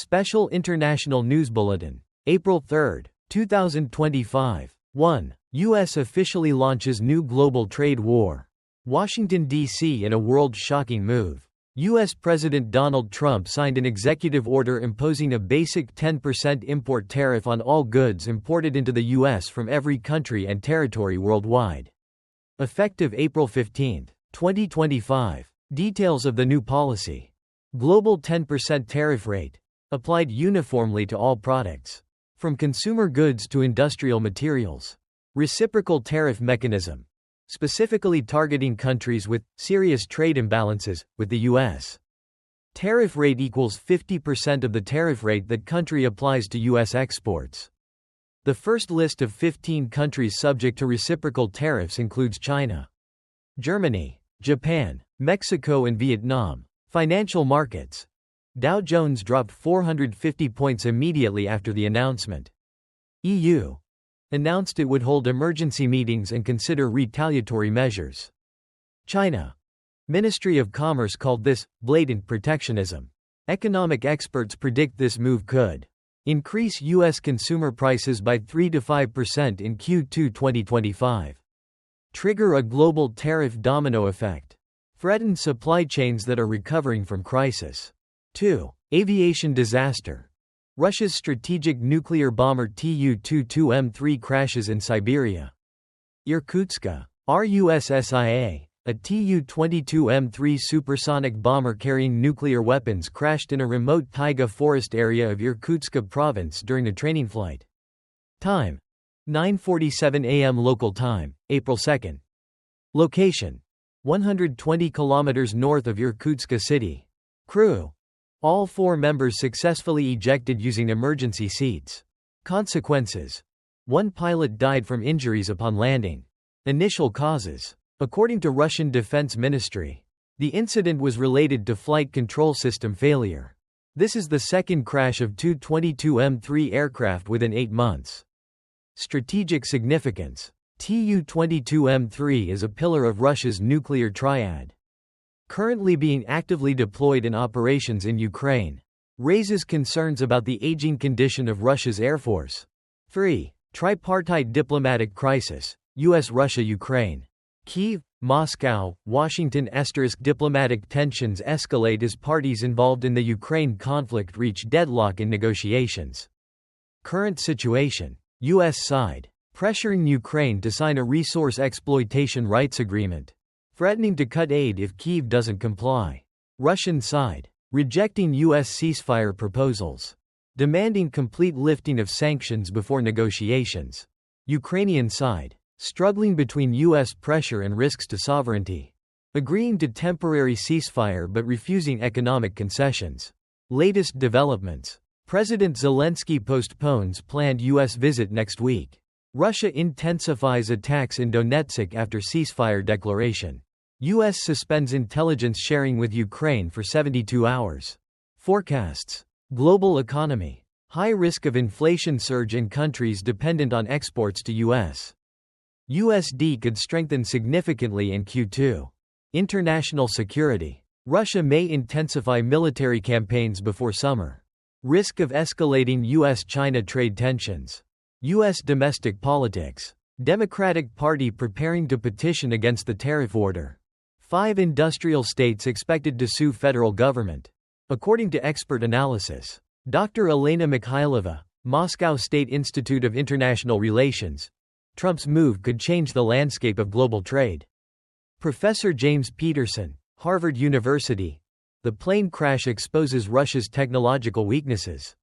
Special International News Bulletin, April 3, 2025. 1. U.S. officially launches new global trade war. Washington, D.C. in a world-shocking move. U.S. President Donald Trump signed an executive order imposing a basic 10% import tariff on all goods imported into the U.S. from every country and territory worldwide. Effective April 15, 2025. Details of the new policy. Global 10% tariff rate. Applied uniformly to all products, from consumer goods to industrial materials. Reciprocal tariff mechanism. Specifically targeting countries with serious trade imbalances with the U.S. Tariff rate equals 50% of the tariff rate that country applies to U.S. exports. The first list of 15 countries subject to reciprocal tariffs includes China, Germany, Japan, Mexico and Vietnam. Financial markets. Dow Jones dropped 450 points immediately after the announcement. EU announced it would hold emergency meetings and consider retaliatory measures. China. Ministry of Commerce called this blatant protectionism. Economic experts predict this move could increase U.S. consumer prices by 3 to 5% in Q2 2025. Trigger a global tariff domino effect. Threaten supply chains that are recovering from crisis. 2. Aviation disaster. Russia's strategic nuclear bomber Tu-22M3 crashes in Siberia. Irkutsk. RUSSIA, a Tu-22M3 supersonic bomber carrying nuclear weapons crashed in a remote taiga forest area of Irkutsk province during a training flight. Time: 9:47 a.m. local time, April 2. Location: 120 kilometers north of Irkutsk city. Crew: all 4 members successfully ejected using emergency seats. Consequences: 1 pilot died from injuries upon landing. Initial causes: according to Russian Defense Ministry, the incident was related to flight control system failure. This is the second crash of Tu-22M3 aircraft within 8 months. Strategic significance: Tu-22M3 is a pillar of Russia's nuclear triad. Currently being actively deployed in operations in Ukraine. Raises concerns about the aging condition of Russia's Air Force. 3. Tripartite diplomatic crisis, U.S. Russia-Ukraine. Kyiv, Moscow, Washington * diplomatic tensions escalate as parties involved in the Ukraine conflict reach deadlock in negotiations. Current situation. U.S. side. Pressuring Ukraine to sign a resource exploitation rights agreement. Threatening to cut aid if Kyiv doesn't comply. Russian side. Rejecting U.S. ceasefire proposals. Demanding complete lifting of sanctions before negotiations. Ukrainian side. Struggling between U.S. pressure and risks to sovereignty. Agreeing to temporary ceasefire but refusing economic concessions. Latest developments. President Zelensky postpones planned U.S. visit next week. Russia intensifies attacks in Donetsk after ceasefire declaration. U.S. suspends intelligence sharing with Ukraine for 72 hours. Forecasts. Global economy. High risk of inflation surge in countries dependent on exports to U.S. USD could strengthen significantly in Q2. International security. Russia may intensify military campaigns before summer. Risk of escalating U.S.-China trade tensions. U.S. domestic politics. Democratic Party preparing to petition against the tariff order. 5 industrial states expected to sue federal government. According to expert analysis. Dr. Elena Mikhailova, Moscow State Institute of International Relations. Trump's move could change the landscape of global trade. Professor James Peterson, Harvard University. The plane crash exposes Russia's technological weaknesses.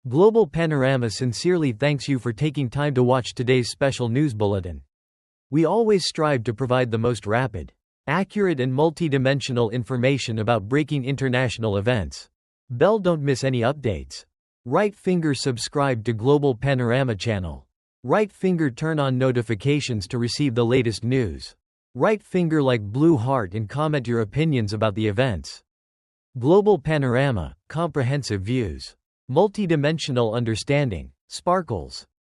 Global Panorama sincerely thanks you for taking time to watch today's special news bulletin. We always strive to provide the most rapid, accurate and multidimensional information about breaking international events. Bell don't miss any updates. Right finger subscribe to Global Panorama channel. Right finger turn on notifications to receive the latest news. Right finger like blue heart and comment your opinions about the events. Global Panorama, comprehensive views. Multidimensional understanding. Sparkles.